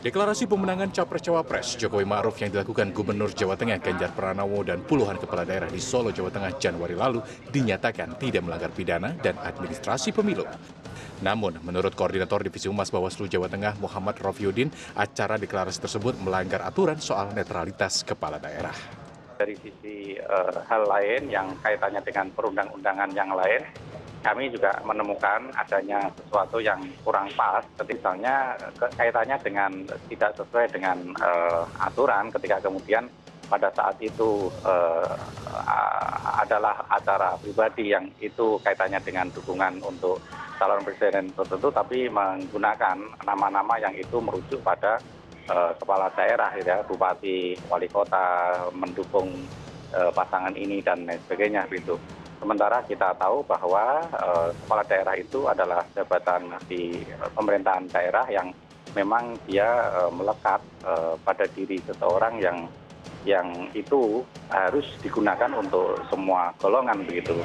Deklarasi pemenangan Capres-Cawapres Jokowi Ma'ruf yang dilakukan Gubernur Jawa Tengah Ganjar Pranowo dan puluhan kepala daerah di Solo, Jawa Tengah Januari lalu dinyatakan tidak melanggar pidana dan administrasi pemilu. Namun, menurut Koordinator Divisi Humas Bawaslu Jawa Tengah Muhammad Rofiuddin, acara deklarasi tersebut melanggar aturan soal netralitas kepala daerah. Dari sisi hal lain yang kaitannya dengan perundang-undangan yang lain, kami juga menemukan adanya sesuatu yang kurang pas, misalnya kaitannya dengan tidak sesuai dengan aturan ketika kemudian pada saat itu adalah acara pribadi yang itu kaitannya dengan dukungan untuk calon presiden tertentu, tapi menggunakan nama-nama yang itu merujuk pada kepala daerah, ya, bupati, wali kota mendukung pasangan ini dan lain sebagainya gitu. Sementara kita tahu bahwa kepala daerah itu adalah jabatan di pemerintahan daerah yang memang dia melekat pada diri seseorang yang itu harus digunakan untuk semua golongan begitu.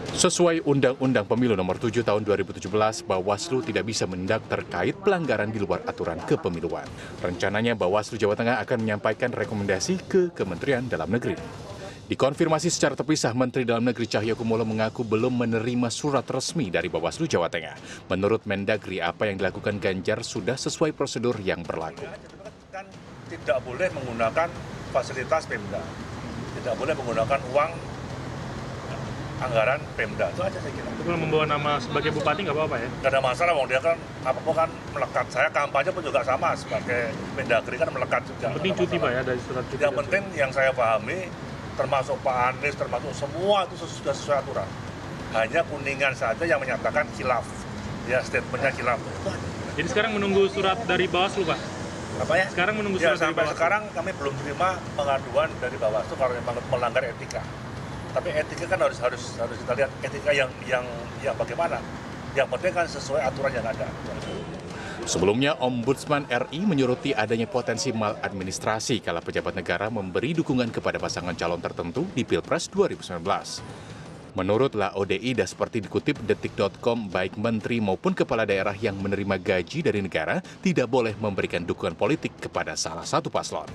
Sesuai Undang-Undang Pemilu Nomor 7 Tahun 2017, Bawaslu tidak bisa menindak terkait pelanggaran di luar aturan kepemiluan. Rencananya Bawaslu Jawa Tengah akan menyampaikan rekomendasi ke Kementerian Dalam Negeri. Dikonfirmasi secara terpisah, Menteri Dalam Negeri Cahyokumolo mengaku belum menerima surat resmi dari Bawaslu Jawa Tengah. Menurut Mendagri, apa yang dilakukan Ganjar sudah sesuai prosedur yang berlaku. Kan tidak boleh menggunakan fasilitas Pemda, tidak boleh menggunakan uang anggaran Pemda, itu aja saya kira. Kalau membawa nama sebagai bupati nggak apa-apa ya? Nggak ada masalah, wong dia kan apapun kan melekat. Saya kampanye pun juga sama sebagai Mendagri kan melekat juga. Yang penting cuti Pak ya, dari surat cuti. Yang penting yang saya pahami, termasuk Pak Anies, termasuk semua itu sudah sesuai aturan. Hanya Kuningan saja yang menyatakan khilaf, ya statementnya khilaf. Jadi sekarang menunggu surat dari Bawaslu Pak? Apa ya? Sekarang menunggu ya, surat dari sampai Bawaslu. sekarang kami belum terima pengaduan dari Bawaslu kalau memang melanggar etika. Tapi etika kan harus kita lihat etika yang bagaimana. Yang penting kan sesuai aturan yang ada. Sebelumnya, Ombudsman RI menyoroti adanya potensi maladministrasi kala pejabat negara memberi dukungan kepada pasangan calon tertentu di Pilpres 2019. Menurut Laode-Ida, seperti dikutip detik.com, baik menteri maupun kepala daerah yang menerima gaji dari negara tidak boleh memberikan dukungan politik kepada salah satu paslon.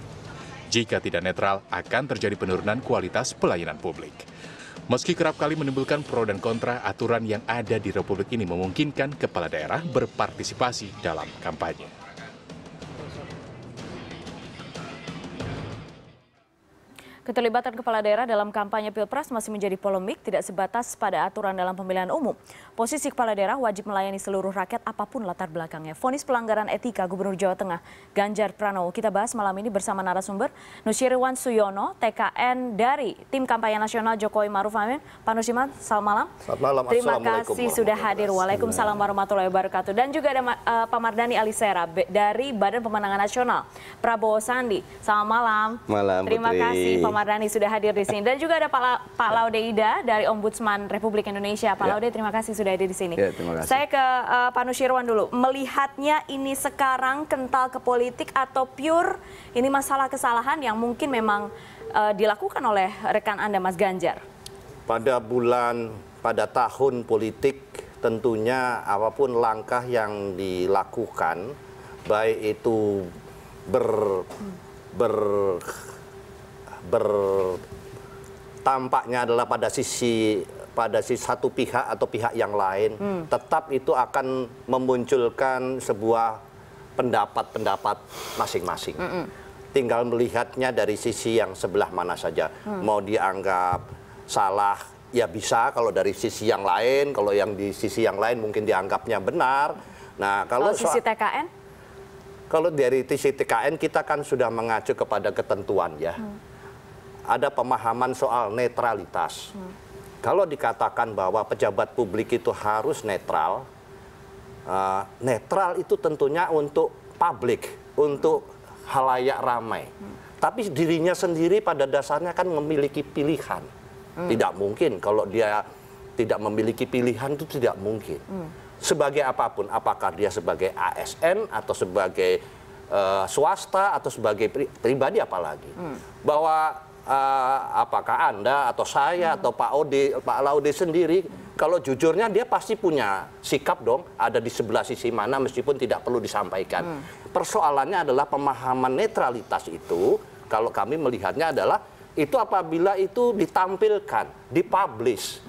Jika tidak netral, akan terjadi penurunan kualitas pelayanan publik. Meski kerap kali menimbulkan pro dan kontra, aturan yang ada di Republik ini memungkinkan kepala daerah berpartisipasi dalam kampanye. Keterlibatan kepala daerah dalam kampanye Pilpres masih menjadi polemik, tidak sebatas pada aturan dalam pemilihan umum. Posisi kepala daerah wajib melayani seluruh rakyat apapun latar belakangnya. Vonis pelanggaran etika Gubernur Jawa Tengah Ganjar Pranowo. Kita bahas malam ini bersama narasumber Nusyirwan Suyono, TKN dari Tim Kampanye Nasional Jokowi Ma'ruf Amin. Pak Nusyirwan, selamat malam. Selamat malam. Terima kasih sudah hadir. Waalaikumsalam warahmatullahi wabarakatuh. Dan juga ada Pak Mardhani Alisera dari Badan Pemenangan Nasional Prabowo Sandi. Selamat malam. Malam. Terima Putri. kasih Pak Mardhani sudah hadir di sini. Dan juga ada Pak Laode-Ida dari Ombudsman Republik Indonesia. Pak Laude, terima kasih sudah hadir di sini. Ya, terima kasih. Saya ke Pak Nusyirwan dulu. Melihatnya ini sekarang kental ke politik atau pure ini masalah kesalahan yang mungkin memang dilakukan oleh rekan Anda, Mas Ganjar? Pada tahun politik tentunya apapun langkah yang dilakukan, baik itu tampaknya adalah pada sisi satu pihak atau pihak yang lain, tetap itu akan memunculkan sebuah pendapat masing-masing. Tinggal melihatnya dari sisi yang sebelah mana saja. Mau dianggap salah, ya bisa kalau dari sisi yang lain, kalau yang di sisi yang lain mungkin dianggapnya benar. Nah, kalau sisi TKN? Kalau dari sisi TKN kita kan sudah mengacu kepada ketentuan ya. Ada pemahaman soal netralitas. Kalau dikatakan bahwa pejabat publik itu harus netral, netral itu tentunya untuk publik, untuk halayak ramai. Tapi dirinya sendiri pada dasarnya kan memiliki pilihan. Tidak mungkin kalau dia tidak memiliki pilihan, itu tidak mungkin. Sebagai apapun, apakah dia sebagai ASN atau sebagai swasta atau sebagai pribadi apalagi. Bahwa apakah Anda atau saya atau Pak Laude sendiri, kalau jujurnya dia pasti punya sikap dong, ada di sebelah sisi mana meskipun tidak perlu disampaikan. Persoalannya adalah pemahaman netralitas itu, kalau kami melihatnya adalah itu apabila itu ditampilkan, dipublish,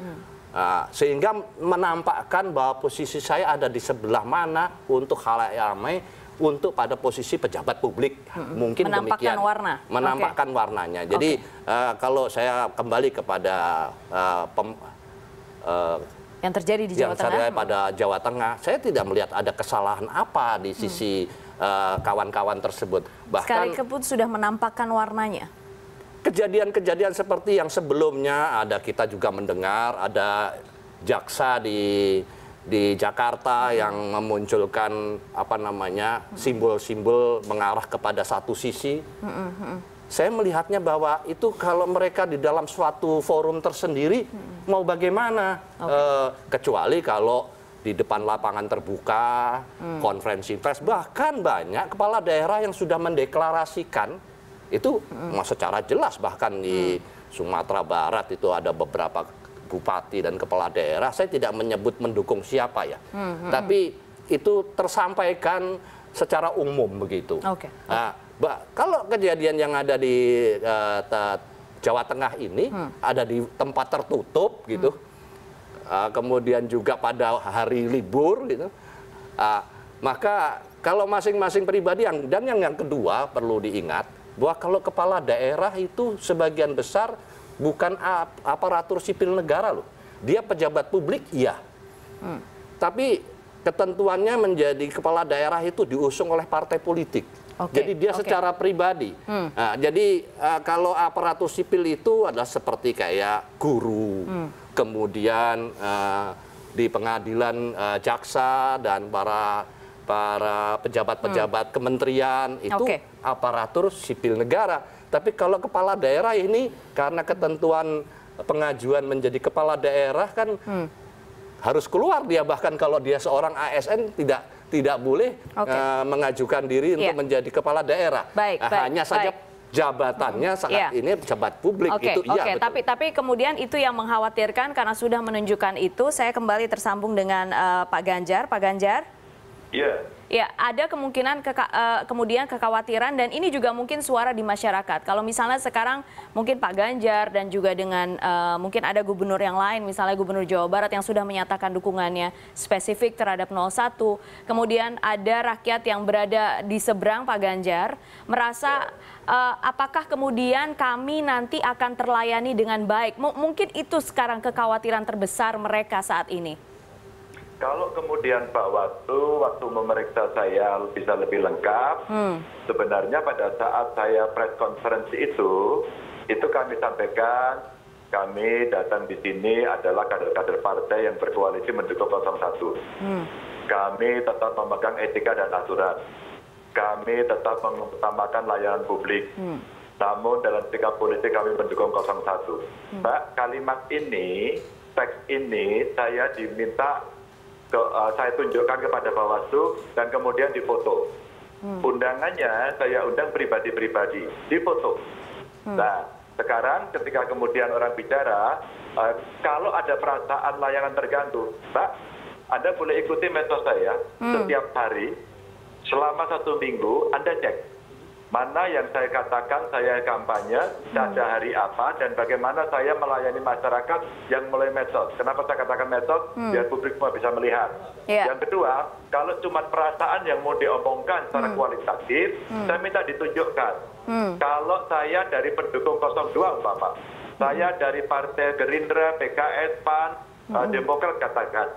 sehingga menampakkan bahwa posisi saya ada di sebelah mana untuk khalayak ramai, untuk pada posisi pejabat publik, mungkin menampakkan demikian. warna. Menampakkan warnanya. Jadi kalau saya kembali kepada yang terjadi di Jawa Tengah, pada Jawa Tengah, saya tidak melihat ada kesalahan apa di sisi kawan-kawan tersebut. Bahkan sekalipun sudah menampakkan warnanya. Kejadian-kejadian seperti yang sebelumnya kita juga mendengar ada jaksa di Jakarta yang memunculkan simbol-simbol mengarah kepada satu sisi. Saya melihatnya bahwa itu kalau mereka di dalam suatu forum tersendiri mau bagaimana, kecuali kalau di depan lapangan terbuka, konferensi pers, bahkan banyak kepala daerah yang sudah mendeklarasikan itu secara jelas, bahkan di Sumatera Barat itu ada beberapa bupati dan kepala daerah, saya tidak menyebut mendukung siapa ya, tapi itu tersampaikan secara umum begitu. Nah, kalau kejadian yang ada di Jawa Tengah ini ada di tempat tertutup gitu, kemudian juga pada hari libur gitu, maka kalau masing-masing pribadi yang kedua perlu diingat bahwa kalau kepala daerah itu sebagian besar bukan aparatur sipil negara loh. Dia pejabat publik, iya. Tapi ketentuannya menjadi kepala daerah itu diusung oleh partai politik. Jadi dia secara pribadi. Nah, jadi kalau aparatur sipil itu adalah seperti kayak guru, kemudian di pengadilan jaksa dan para pejabat-pejabat kementerian itu aparatur sipil negara. Tapi kalau kepala daerah ini karena ketentuan pengajuan menjadi kepala daerah kan harus keluar dia, bahkan kalau dia seorang ASN tidak boleh mengajukan diri untuk menjadi kepala daerah. Hanya saja jabatannya saat ini pejabat publik itu iya. Tapi kemudian itu yang mengkhawatirkan karena sudah menunjukkan itu. Saya kembali tersambung dengan Pak Ganjar. Pak Ganjar. Iya. Ya, ada kemungkinan kemudian kekhawatiran dan ini juga mungkin suara di masyarakat. Kalau misalnya sekarang mungkin Pak Ganjar dan juga dengan mungkin ada gubernur yang lain, misalnya Gubernur Jawa Barat yang sudah menyatakan dukungannya spesifik terhadap 01. Kemudian ada rakyat yang berada di seberang Pak Ganjar, merasa apakah kemudian kami nanti akan terlayani dengan baik? Mungkin itu sekarang kekhawatiran terbesar mereka saat ini. Kalau kemudian Pak waktu memeriksa saya bisa lebih lengkap, sebenarnya pada saat saya press conference itu kami sampaikan, kami datang di sini adalah kader-kader partai yang berkoalisi mendukung 01. Kami tetap memegang etika dan aturan. Kami tetap mengutamakan layanan publik. Namun dalam sikap politik kami mendukung 01. Mbak, kalimat ini, teks ini saya diminta saya tunjukkan kepada Bawaslu dan kemudian difoto. Undangannya saya undang pribadi-pribadi, difoto. Nah, sekarang ketika kemudian orang bicara, kalau ada perasaan layanan terganggu, Mbak, Anda boleh ikuti medsos saya setiap hari, selama 1 minggu, Anda cek. Mana yang saya katakan saya kampanye, pada hari apa, dan bagaimana saya melayani masyarakat yang mulai medsos. Kenapa saya katakan medsos? Biar publik semua bisa melihat. Yang kedua, kalau cuma perasaan yang mau diomongkan secara kualitatif, saya minta ditunjukkan. Kalau saya dari pendukung 02, Bapak, saya dari Partai Gerindra, PKS, PAN, Demokrat katakan,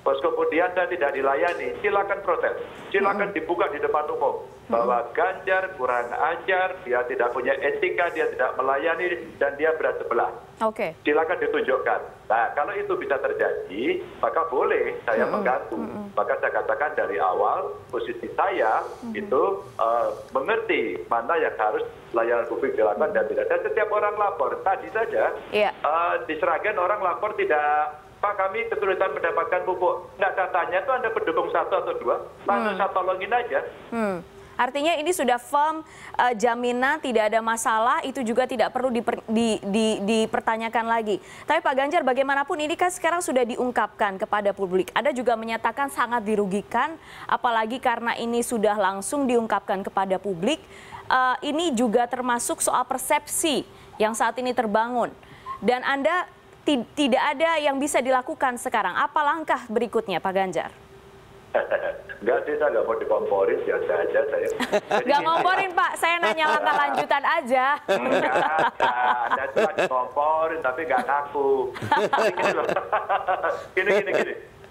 terus kemudian saya tidak dilayani, silakan protes, silakan dibuka di depan umum bahwa Ganjar kurang ajar, dia tidak punya etika, dia tidak melayani, dan dia berat sebelah. Silakan ditunjukkan. Nah, kalau itu bisa terjadi, maka boleh saya mengganti. Maka saya katakan dari awal, posisi saya itu mengerti mana yang harus layanan publik dilakukan dan tidak. Dan setiap orang lapor, tadi saja di Sragen orang lapor tidak, Pak, kami kesulitan mendapatkan pupuk. Nggak, datanya itu Anda pendukung 1 atau 2, langsung saya tolongin aja. Artinya ini sudah firm, jaminan tidak ada masalah, itu juga tidak perlu dipertanyakan lagi. Tapi Pak Ganjar, bagaimanapun ini kan sekarang sudah diungkapkan kepada publik. Ada juga menyatakan sangat dirugikan, apalagi karena ini sudah langsung diungkapkan kepada publik. Ini juga termasuk soal persepsi yang saat ini terbangun. Dan Anda tidak ada yang bisa dilakukan sekarang. Apa langkah berikutnya, Pak Ganjar? Enggak sih, saya nggak mau dikomporin, biasa aja saya. Nggak ngomporin Pak, saya nanya langkah lanjutan aja. Enggak, Anda cuma dikomporin tapi nggak ngaku. Gini.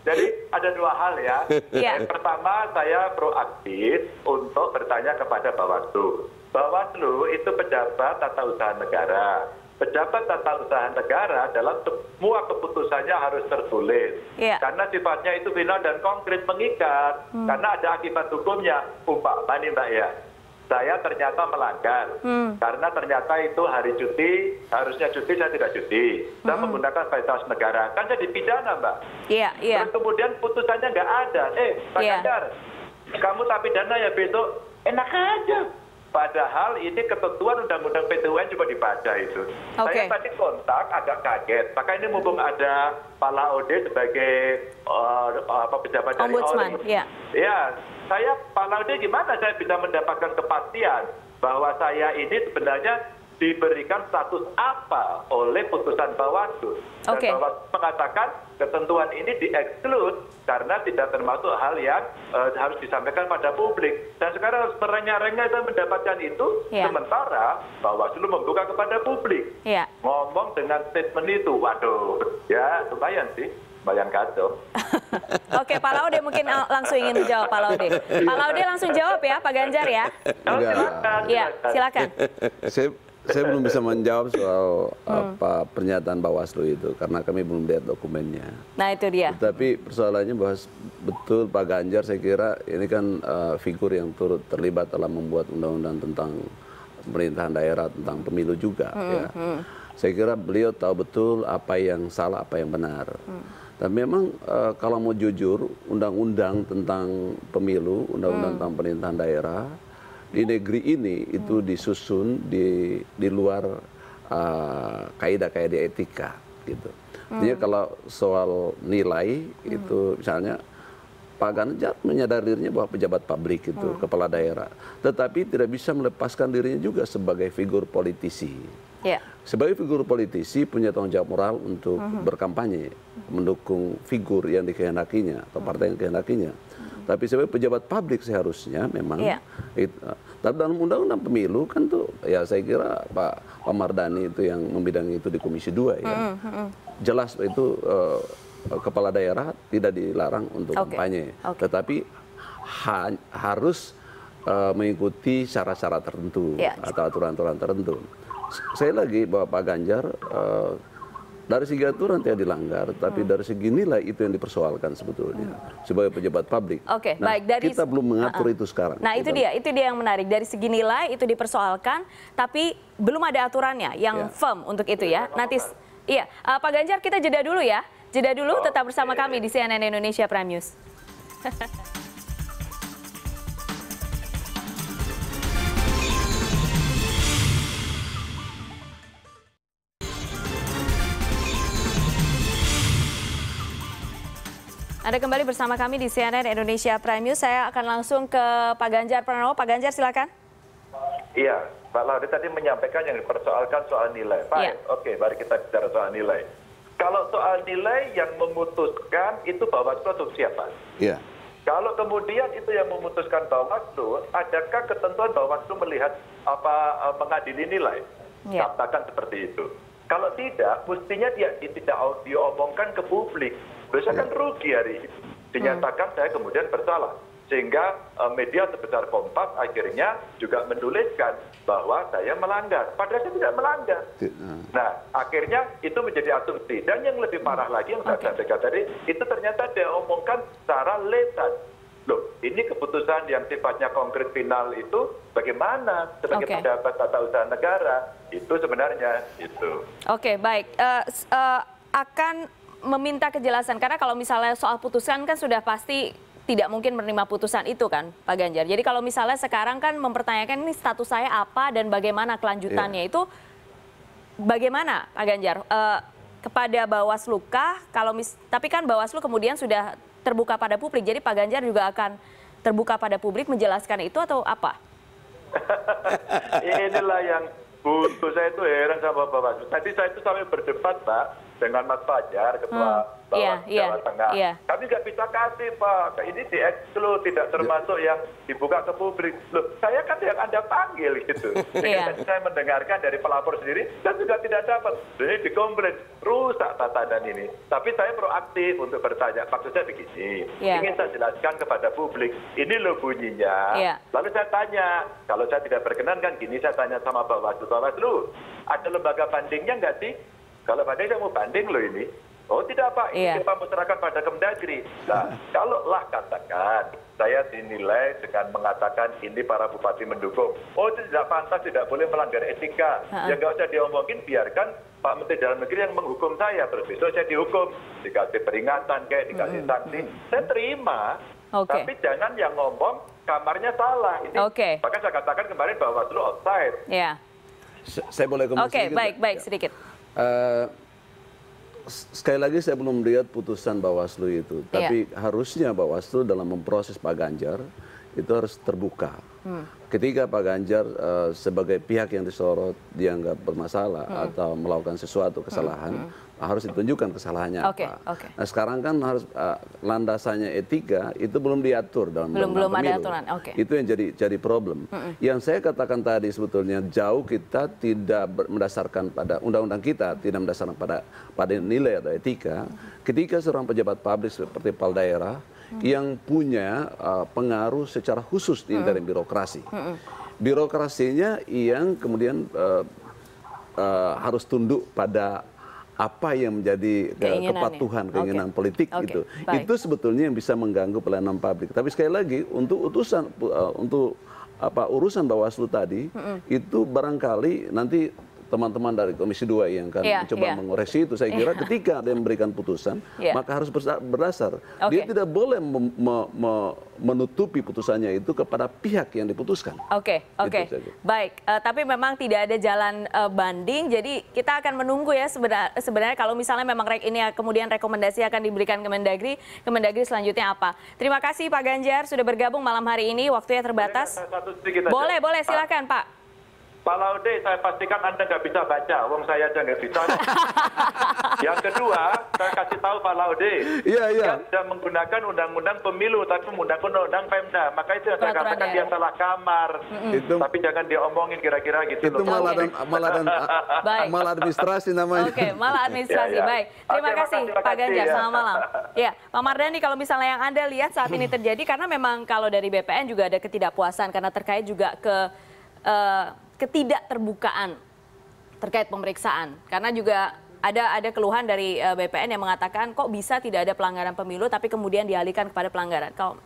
Jadi ada dua hal ya. Yang pertama, saya proaktif untuk bertanya kepada Bawaslu. Bawaslu itu pejabat tata usaha negara. Pejabat tata usaha negara dalam semua keputusannya harus tertulis. Karena sifatnya itu final dan konkret, mengikat. Karena ada akibat hukumnya. Umpama nih Mbak ya, saya ternyata melanggar. Karena ternyata itu hari cuti, harusnya cuti, saya tidak cuti. Saya menggunakan fasilitas negara. Kan jadi pidana Mbak. Terus kemudian putusannya nggak ada. Pak Ganjar, kamu tak pidana ya besok? Enak aja. Padahal ini ketentuan Undang-Undang PT-UN coba dibaca itu. Saya tadi kontak agak kaget. Maka ini mumpung ada Pak Laude sebagai pejabat dari Ombudsman. Ya, saya Pak Laude gimana saya bisa mendapatkan kepastian bahwa saya ini sebenarnya diberikan status apa oleh putusan Bawaslu. Dan Bawaslu mengatakan ketentuan ini di-exclude karena tidak termasuk hal yang harus disampaikan pada publik. Dan sekarang harus merengah-rengah dan mendapatkan itu, sementara Bawaslu membuka kepada publik. Ngomong dengan statement itu, waduh, ya lumayan sih. Bayang kacau. Oke, Pak Laude mungkin langsung ingin menjawab, Pak Laude. Pak Laude langsung jawab ya, Pak Ganjar ya. Silakan. Saya belum bisa menjawab soal apa pernyataan Bawaslu itu karena kami belum lihat dokumennya. Nah itu dia. Tapi persoalannya bahwa betul Pak Ganjar, saya kira ini kan figur yang turut terlibat dalam membuat undang-undang tentang pemerintahan daerah, tentang pemilu juga. Ya. Saya kira beliau tahu betul apa yang salah, apa yang benar. Dan memang kalau mau jujur, undang-undang tentang pemilu, undang-undang tentang pemerintahan daerah di negeri ini itu disusun di luar kaidah-kaidah etika gitu. Artinya kalau soal nilai itu misalnya Pak Ganjar menyadari dirinya bahwa pejabat publik itu kepala daerah, tetapi tidak bisa melepaskan dirinya juga sebagai figur politisi. Sebagai figur politisi punya tanggung jawab moral untuk berkampanye, mendukung figur yang dikehendakinya atau partai yang dikehendakinya. Tapi sebagai pejabat publik seharusnya memang, tapi dalam undang-undang pemilu kan tuh, ya saya kira Pak Mardhani itu yang membidangi itu di Komisi 2 ya, jelas itu kepala daerah tidak dilarang untuk kampanye, tetapi harus mengikuti syarat-syarat tertentu atau aturan-aturan tertentu. Saya lagi bahwa Pak Ganjar dari segi aturan tidak dilanggar, tapi dari segi nilai itu yang dipersoalkan sebetulnya sebagai pejabat publik. Baik. Kita belum mengatur itu sekarang. Nah itu dia yang menarik. Dari segi nilai itu dipersoalkan, tapi belum ada aturannya yang firm untuk itu ya. Nanti, Pak Ganjar kita jeda dulu ya. Jeda dulu, tetap bersama kami di CNN Indonesia Prime News. Anda kembali bersama kami di CNN Indonesia Prime News. Saya akan langsung ke Pak Ganjar Pranowo. Pak Ganjar silakan. Iya, Pak Laude tadi menyampaikan yang dipersoalkan soal nilai. Oke, mari kita bicara soal nilai. Kalau soal nilai yang memutuskan itu Bawaslu atau siapa? Kalau kemudian itu yang memutuskan Bawaslu, adakah ketentuan Bawaslu melihat mengadili nilai? Katakan seperti itu. Kalau tidak, mestinya tidak diomongkan ke publik. Biasanya kan rugi hari ini. Dinyatakan saya kemudian bersalah. Sehingga media sebesar Kompas akhirnya juga menuliskan bahwa saya melanggar. Padahal saya tidak melanggar. Nah, akhirnya itu menjadi asumsi. Dan yang lebih parah lagi yang saya sampaikan tadi, itu ternyata diomongkan secara lesan. Loh, ini keputusan yang sifatnya konkret final itu bagaimana sebagai pejabat tata usaha negara? Itu sebenarnya itu. Baik. Akan meminta kejelasan karena kalau misalnya soal putusan kan sudah pasti tidak mungkin menerima putusan itu kan, Pak Ganjar. Jadi kalau misalnya sekarang kan mempertanyakan ini status saya apa dan bagaimana kelanjutannya itu bagaimana, Pak Ganjar? Kepada Bawaslu kah? Tapi kan Bawaslu kemudian sudah terbuka pada publik. Jadi Pak Ganjar juga akan terbuka pada publik menjelaskan itu atau apa? Inilah yang buntu, saya itu heran sama Bawaslu. Tadi saya itu sampai berdebat, Pak, dengan Mas Fajar, Ketua Bawaslu Jawa Tengah. Kami nggak bisa kasih, Pak. Ini di-exclude, tidak termasuk yang dibuka ke publik. Loh, saya kan yang Anda panggil gitu. Saya mendengarkan dari pelapor sendiri, dan juga tidak dapat. Jadi dikomplain, rusak tatanan ini. Tapi saya proaktif untuk bertanya. Maksudnya begini, ingin saya jelaskan kepada publik, ini loh bunyinya. Lalu saya tanya, kalau saya tidak berkenan kan gini, saya tanya sama Bawaslu, ada lembaga bandingnya nggak sih? Kalau banding saya mau banding loh ini. Oh tidak Pak, ini kita masyarakat pada Kemdagri. Nah, kalau lah katakan, saya dinilai dengan mengatakan ini para bupati mendukung. Oh itu tidak pantas, tidak boleh melanggar etika. Ya nggak usah diomongin, biarkan Pak Menteri Dalam Negeri yang menghukum saya. Terus besok saya dihukum, dikasih peringatan kayak, dikasih sanksi. Saya terima, tapi jangan yang ngomong kamarnya salah. Ini bahkan saya katakan kemarin Bawaslu offside. Saya boleh komentar sedikit? Oke, baik, sedikit. Sekali lagi saya belum melihat putusan Bawaslu itu, tapi harusnya Bawaslu dalam memproses Pak Ganjar itu harus terbuka. Ketika Pak Ganjar sebagai pihak yang disorot dianggap bermasalah atau melakukan sesuatu kesalahan, harus ditunjukkan kesalahannya apa. Nah sekarang kan harus landasannya etika itu belum diatur dalam belum ada pemilu. aturan. Itu yang jadi problem. Yang saya katakan tadi sebetulnya jauh kita tidak mendasarkan pada undang-undang kita, tidak mendasarkan pada nilai atau etika. Ketika seorang pejabat publik seperti kepala daerah yang punya pengaruh secara khusus di dalam birokrasi. Birokrasinya yang kemudian harus tunduk pada apa yang menjadi kepatuhan, keinginan politik gitu. Itu sebetulnya yang bisa mengganggu pelayanan publik. Tapi sekali lagi untuk urusan Bawaslu tadi itu barangkali nanti teman-teman dari Komisi 2 yang akan mencoba mengoreksi itu, saya kira ketika ada yang memberikan putusan, maka harus berdasar. Dia tidak boleh menutupi putusannya itu kepada pihak yang diputuskan. Baik. Tapi memang tidak ada jalan banding, jadi kita akan menunggu ya sebenarnya kalau misalnya memang ini kemudian rekomendasi akan diberikan Kemendagri selanjutnya apa. Terima kasih Pak Ganjar sudah bergabung malam hari ini, waktunya terbatas. Boleh, silakan Pak. Pak Laude, saya pastikan Anda nggak bisa baca, wong saya aja nggak bisa. Yang kedua, saya kasih tahu Pak Laude, kan sudah menggunakan undang-undang pemilu, tapi menggunakan undang-undang Pemda. Maka itu yang saya katakan dia salah kamar. Tapi jangan diomongin kira-kira gitu loh. Itu maladministrasi namanya. Maladministrasi. Baik. Terima kasih Pak Ganjar, selamat malam. Ya, Pak Mardhani, kalau misalnya yang Anda lihat saat ini terjadi, karena memang kalau dari BPN juga ada ketidakpuasan, karena terkait juga ketidakterbukaan terkait pemeriksaan, karena juga ada keluhan dari BPN yang mengatakan kok bisa tidak ada pelanggaran pemilu tapi kemudian dialihkan kepada pelanggaran. Kalau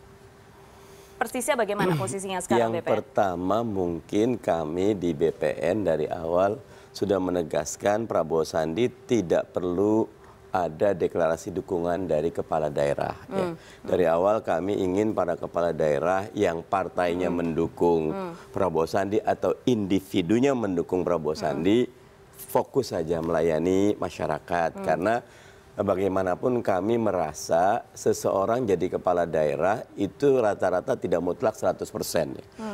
persisnya bagaimana posisinya sekarang BPN? Yang pertama mungkin kami di BPN dari awal sudah menegaskan Prabowo Sandi tidak perlu ada deklarasi dukungan dari kepala daerah. Dari awal kami ingin para kepala daerah yang partainya mendukung Prabowo Sandi atau individunya mendukung Prabowo Sandi fokus saja melayani masyarakat. Karena bagaimanapun kami merasa seseorang jadi kepala daerah itu rata-rata tidak mutlak 100%.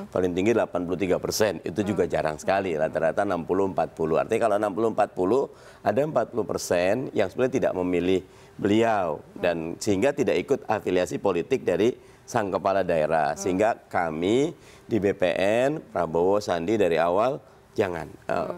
Paling tinggi 83%. Itu juga jarang sekali. Rata-rata 60-40. Artinya kalau 60-40 ada 40% yang sebenarnya tidak memilih beliau. Dan sehingga tidak ikut afiliasi politik dari sang kepala daerah. Sehingga kami di BPN, Prabowo Sandi dari awal jangan.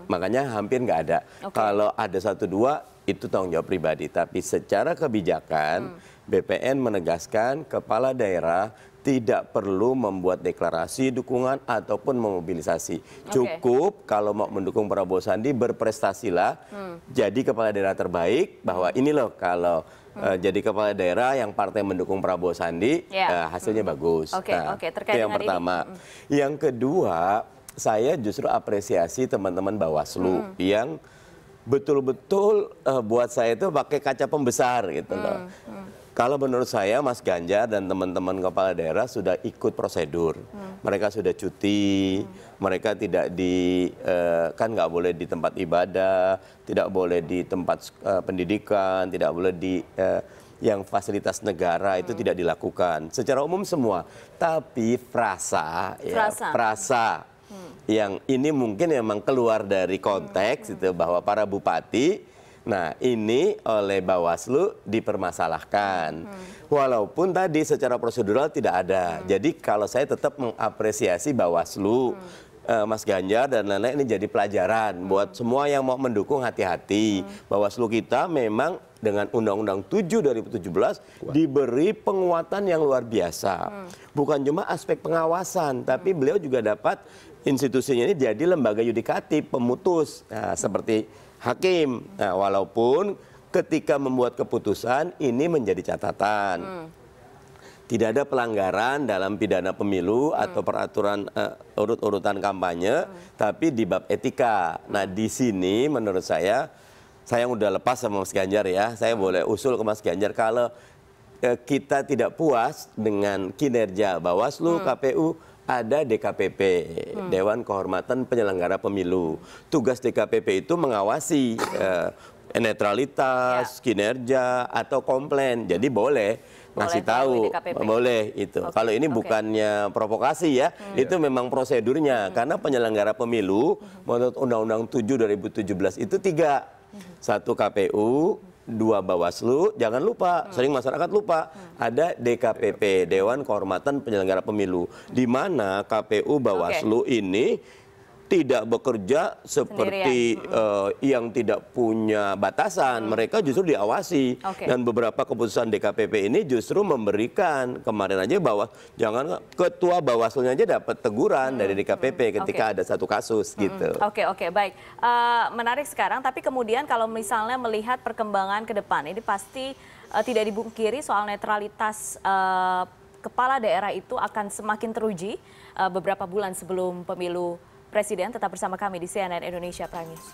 Makanya hampir nggak ada. Kalau ada 1-2 itu tanggung jawab pribadi, tapi secara kebijakan BPN menegaskan kepala daerah tidak perlu membuat deklarasi dukungan ataupun memobilisasi. Cukup kalau mau mendukung Prabowo Sandi berprestasilah jadi kepala daerah terbaik, bahwa ini loh kalau jadi kepala daerah yang partai mendukung Prabowo Sandi hasilnya bagus. Itu yang pertama. Yang kedua, saya justru apresiasi teman-teman Bawaslu yang betul-betul buat saya itu pakai kaca pembesar gitu loh. Kalau menurut saya Mas Ganjar dan teman-teman kepala daerah sudah ikut prosedur. Mereka sudah cuti, mereka tidak kan nggak boleh di tempat ibadah, tidak boleh di tempat pendidikan, tidak boleh di yang fasilitas negara itu tidak dilakukan. Secara umum semua. Tapi frasa. Yang ini mungkin memang keluar dari konteks itu bahwa para bupati. Nah, ini oleh Bawaslu dipermasalahkan. Walaupun tadi secara prosedural tidak ada. Jadi kalau saya tetap mengapresiasi Bawaslu, Mas Ganjar dan lain-lain ini jadi pelajaran buat semua yang mau mendukung, hati-hati. Bawaslu kita memang dengan Undang-Undang 7 2017 diberi penguatan yang luar biasa. Bukan cuma aspek pengawasan, tapi beliau juga dapat institusinya ini jadi lembaga yudikatif, pemutus. Nah, seperti hakim. Nah, walaupun ketika membuat keputusan ini menjadi catatan. Tidak ada pelanggaran dalam pidana pemilu atau peraturan urut-urutan kampanye, tapi di bab etika. Nah, di sini menurut saya udah lepas sama Mas Ganjar ya. Saya boleh usul ke Mas Ganjar kalau kita tidak puas dengan kinerja Bawaslu, KPU, ada DKPP, Dewan Kehormatan Penyelenggara Pemilu. Tugas DKPP itu mengawasi netralitas, kinerja, atau komplain. Jadi boleh ngasih tahu, boleh itu. Kalau ini bukannya provokasi ya, itu memang prosedurnya. Karena penyelenggara pemilu menurut Undang-Undang 7 2017 itu 3. 1 KPU, 2 Bawaslu, jangan lupa, sering masyarakat lupa, ada DKPP, Dewan Kehormatan Penyelenggara Pemilu, di mana KPU Bawaslu ini tidak bekerja seperti yang tidak punya batasan. Mereka justru diawasi. Dan beberapa keputusan DKPP ini justru memberikan, kemarin aja bahwa jangan ketua Bawaslunya aja dapat teguran dari DKPP ketika ada satu kasus gitu. Oke, baik. Menarik sekarang, tapi kemudian kalau misalnya melihat perkembangan ke depan, ini pasti tidak dibungkiri soal netralitas kepala daerah itu akan semakin teruji beberapa bulan sebelum pemilu Presiden. Tetap bersama kami di CNN Indonesia Prime News.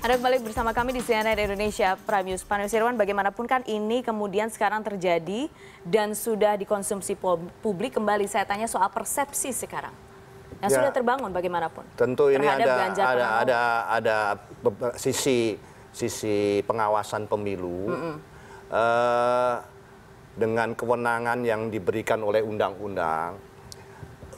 Anda kembali bersama kami di CNN Indonesia Prime News. Pak Nusirwan, bagaimanapun kan ini kemudian sekarang terjadi dan sudah dikonsumsi publik. Kembali saya tanya soal persepsi sekarang yang sudah terbangun bagaimanapun. Tentu ini ada sisi pengawasan pemilu dengan kewenangan yang diberikan oleh undang-undang.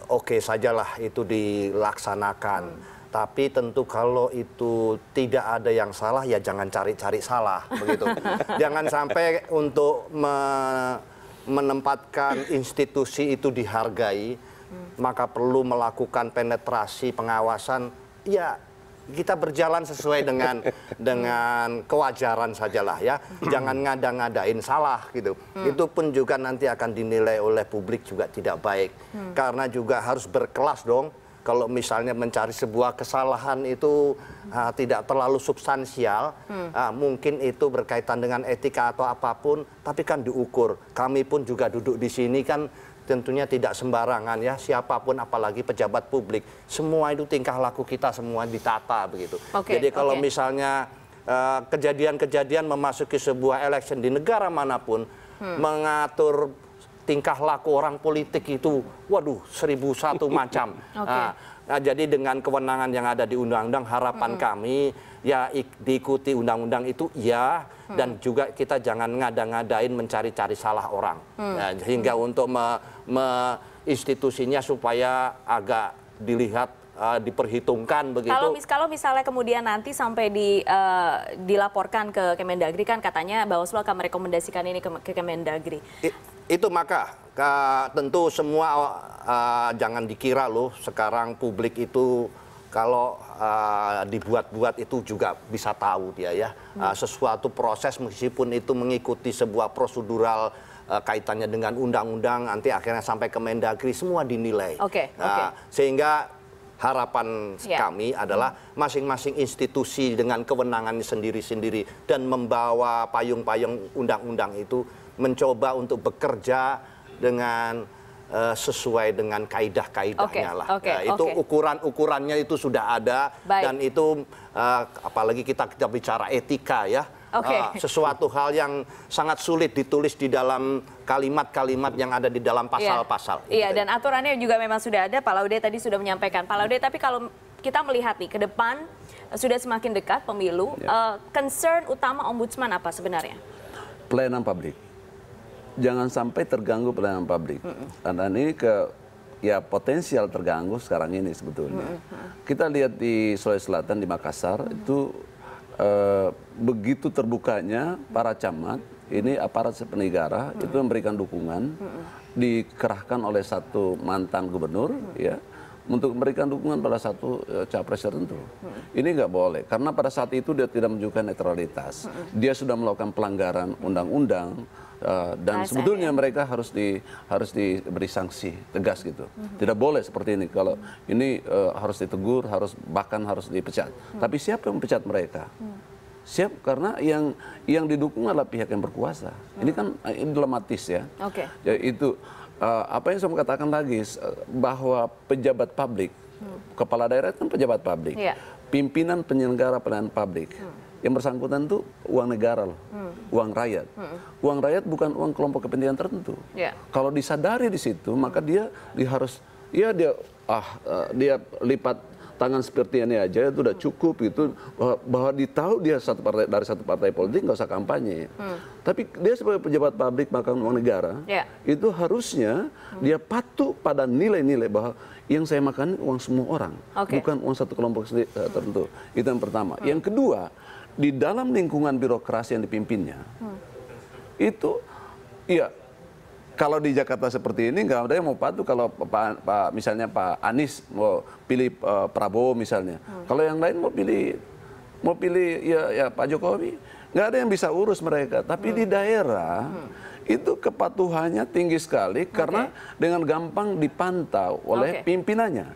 Oke sajalah itu dilaksanakan. Tapi tentu kalau itu tidak ada yang salah, ya jangan cari-cari salah, begitu. Jangan sampai untuk menempatkan institusi itu dihargai, maka perlu melakukan penetrasi pengawasan. Ya, kita berjalan sesuai dengan kewajaran sajalah ya. Jangan ngada-ngadain salah gitu. Itu pun juga nanti akan dinilai oleh publik juga tidak baik. Karena juga harus berkelas dong. Kalau misalnya mencari sebuah kesalahan itu tidak terlalu substansial, mungkin itu berkaitan dengan etika atau apapun, tapi kan diukur. Kami pun juga duduk di sini kan tentunya tidak sembarangan ya, siapapun apalagi pejabat publik. Semua itu tingkah laku kita semua ditata begitu. Jadi kalau misalnya kejadian-kejadian memasuki sebuah election di negara manapun, mengatur tingkah laku orang politik itu, waduh, 1001 macam. Nah, jadi dengan kewenangan yang ada di undang-undang, harapan kami ya diikuti undang-undang itu ya, dan juga kita jangan ngada-ngadain mencari-cari salah orang. Nah, sehingga untuk institusinya supaya agak dilihat diperhitungkan begitu. Kalau misalnya kemudian nanti sampai dilaporkan ke Kemendagri, kan katanya Bawaslu akan merekomendasikan ini ke Kemendagri. Itu maka tentu semua jangan dikira loh sekarang publik itu kalau dibuat-buat itu juga bisa tahu dia ya. Sesuatu proses meskipun itu mengikuti sebuah prosedural kaitannya dengan undang-undang, nanti akhirnya sampai ke Mendagri semua dinilai. Sehingga harapan kami adalah masing-masing institusi dengan kewenangannya sendiri-sendiri dan membawa payung-payung undang-undang itu mencoba untuk bekerja sesuai dengan kaidah-kaidahnya lah. Itu oke. ukuran-ukurannya itu sudah ada. Baik. Dan itu apalagi kita bicara etika ya. Sesuatu hal yang sangat sulit ditulis di dalam kalimat-kalimat yang ada di dalam pasal-pasal. Iya, dan aturannya juga memang sudah ada. Pak Laude tadi sudah menyampaikan. Pak Laude, tapi kalau kita melihat nih ke depan sudah semakin dekat pemilu, concern utama Ombudsman apa sebenarnya? Pelayanan publik. Jangan sampai terganggu pelayanan publik. Dan ini potensial terganggu sekarang ini sebetulnya. Kita lihat di Sulawesi Selatan, di Makassar, itu begitu terbukanya para camat, ini aparat penegara itu memberikan dukungan, dikerahkan oleh satu mantan gubernur, ya, untuk memberikan dukungan pada satu capres tertentu. Ini nggak boleh, karena pada saat itu dia tidak menunjukkan netralitas. Dia sudah melakukan pelanggaran undang-undang, dan sebetulnya mereka harus diberi sanksi tegas gitu. Tidak boleh seperti ini. Kalau ini harus ditegur, bahkan harus dipecat. Tapi siapa yang mempecat mereka? Siap, karena yang didukung adalah pihak yang berkuasa. Ini kan dilematis ya. Ya itu apa yang saya mau katakan lagi, bahwa pejabat publik, kepala daerah itu kan pejabat publik, pimpinan penyelenggara pelayanan publik. Yang bersangkutan itu uang negara loh, uang rakyat. Uang rakyat bukan uang kelompok kepentingan tertentu. Kalau disadari di situ, maka dia harus, dia lipat tangan seperti ini aja itu udah cukup gitu, bahwa ditahu dia dari satu partai politik, nggak usah kampanye. Tapi dia sebagai pejabat publik makan uang negara, itu harusnya dia patuh pada nilai-nilai bahwa yang saya makan uang semua orang, bukan uang satu kelompok tertentu. Itu yang pertama. Yang kedua, di dalam lingkungan birokrasi yang dipimpinnya, itu ya kalau di Jakarta seperti ini nggak ada yang mau patuh. Kalau misalnya Pak Anies mau pilih Prabowo misalnya, kalau yang lain mau pilih ya Pak Jokowi, nggak ada yang bisa urus mereka. Tapi di daerah itu kepatuhannya tinggi sekali karena dengan gampang dipantau oleh pimpinannya.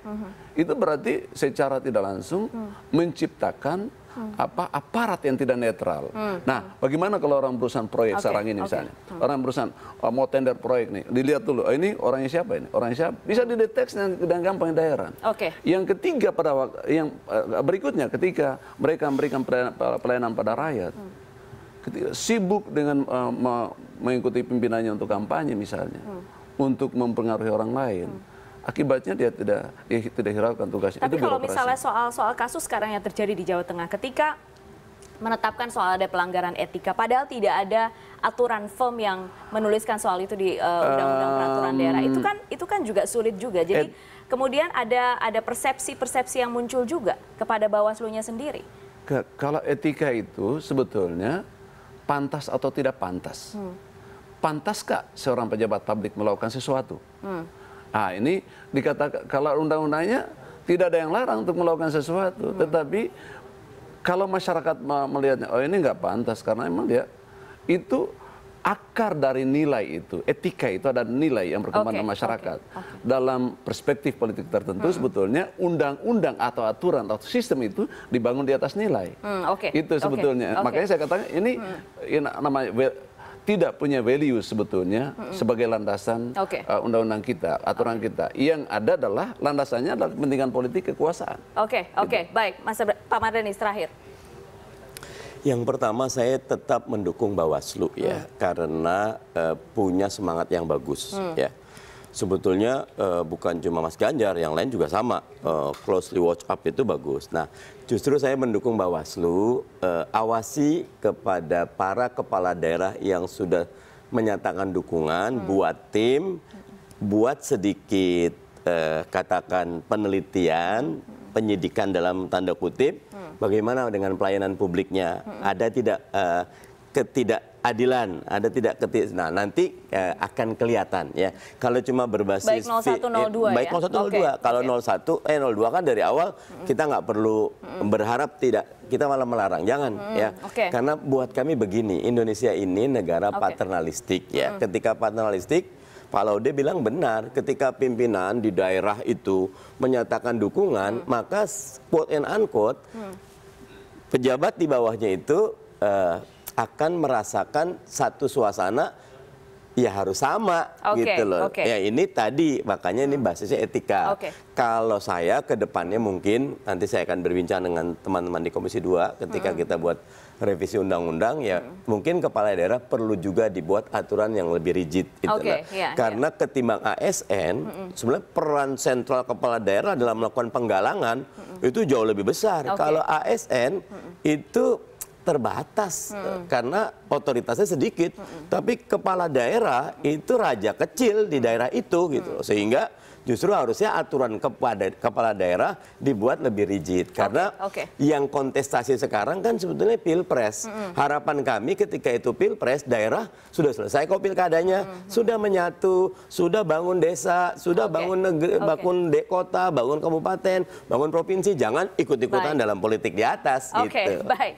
Itu berarti secara tidak langsung menciptakan aparat yang tidak netral. Nah, bagaimana kalau orang perusahaan proyek sekarang ini misalnya, orang perusahaan mau tender proyek nih, dilihat dulu, ini orangnya siapa ini, orangnya siapa, bisa dideteksi dengan gampang di daerah. Yang ketiga yang berikutnya, ketika mereka memberikan pelayanan pada rakyat, ketika sibuk dengan mengikuti pimpinannya untuk kampanye misalnya, untuk mempengaruhi orang lain. Akibatnya dia tidak hiraukan tugasnya. Tapi kalau misalnya soal kasus sekarang yang terjadi di Jawa Tengah, ketika menetapkan soal ada pelanggaran etika, padahal tidak ada aturan firm yang menuliskan soal itu di Undang-Undang Peraturan Daerah, itu kan juga sulit juga. Jadi kemudian ada persepsi-persepsi yang muncul juga kepada Bawaslu-nya sendiri. Kalau etika itu sebetulnya pantas atau tidak pantas. Pantaskah seorang pejabat publik melakukan sesuatu? Nah, ini dikatakan kalau undang-undangnya tidak ada yang larang untuk melakukan sesuatu, tetapi kalau masyarakat melihatnya, oh ini nggak pantas karena memang dia itu akar dari nilai itu, etika itu ada nilai yang berkembang dalam masyarakat. Dalam perspektif politik tertentu sebetulnya undang-undang atau aturan atau sistem itu dibangun di atas nilai. Itu sebetulnya. Makanya saya katakan ini namanya tidak punya value sebetulnya sebagai landasan undang-undang kita, aturan kita. Yang ada adalah landasannya adalah kepentingan politik kekuasaan. Baik, Pak Mardhani terakhir. Yang pertama saya tetap mendukung Bawaslu ya, karena punya semangat yang bagus ya. Sebetulnya bukan cuma Mas Ganjar, yang lain juga sama. Closely watch up itu bagus. Nah, justru saya mendukung Bawaslu, awasi kepada para kepala daerah yang sudah menyatakan dukungan, buat tim, buat sedikit katakan penelitian, penyidikan dalam tanda kutip, bagaimana dengan pelayanan publiknya, ada tidak ketidakadilan, ada tidak nah nanti akan kelihatan ya. Kalau cuma berbasis baik 0102 baik 0102, kalau 02 kan dari awal kita nggak perlu berharap tidak, kita malah melarang, jangan ya. Karena buat kami begini, Indonesia ini negara paternalistik ya. Ketika paternalistik, Pak Laude bilang benar, ketika pimpinan di daerah itu menyatakan dukungan, maka quote and unquote pejabat di bawahnya itu akan merasakan satu suasana ya harus sama gitu loh. Ya ini tadi makanya ini basisnya etika. Kalau saya ke depannya mungkin nanti saya akan berbincang dengan teman-teman di Komisi 2 ketika kita buat revisi undang-undang ya mungkin kepala daerah perlu juga dibuat aturan yang lebih rigid gitu karena ketimbang ASN sebenarnya peran sentral kepala daerah dalam melakukan penggalangan itu jauh lebih besar. Kalau ASN itu terbatas karena otoritasnya sedikit, tapi kepala daerah itu raja kecil di daerah itu gitu, sehingga justru harusnya aturan kepada kepala daerah dibuat lebih rigid karena yang kontestasi sekarang kan sebetulnya pilpres. Harapan kami ketika itu pilpres daerah sudah selesai kok pilkadanya, sudah menyatu, sudah bangun desa, sudah bangun negeri, bangun kota, bangun kabupaten, bangun provinsi, jangan ikut-ikutan dalam politik di atas. Gitu. Baik.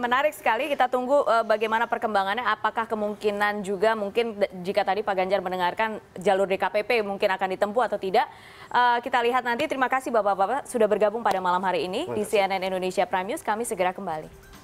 Menarik sekali, kita tunggu bagaimana perkembangannya, apakah kemungkinan juga mungkin jika tadi Pak Ganjar mendengarkan jalur DKPP mungkin akan ditempuh atau tidak. Kita lihat nanti. Terima kasih Bapak-Bapak sudah bergabung pada malam hari ini di CNN Indonesia Prime News. Kami segera kembali.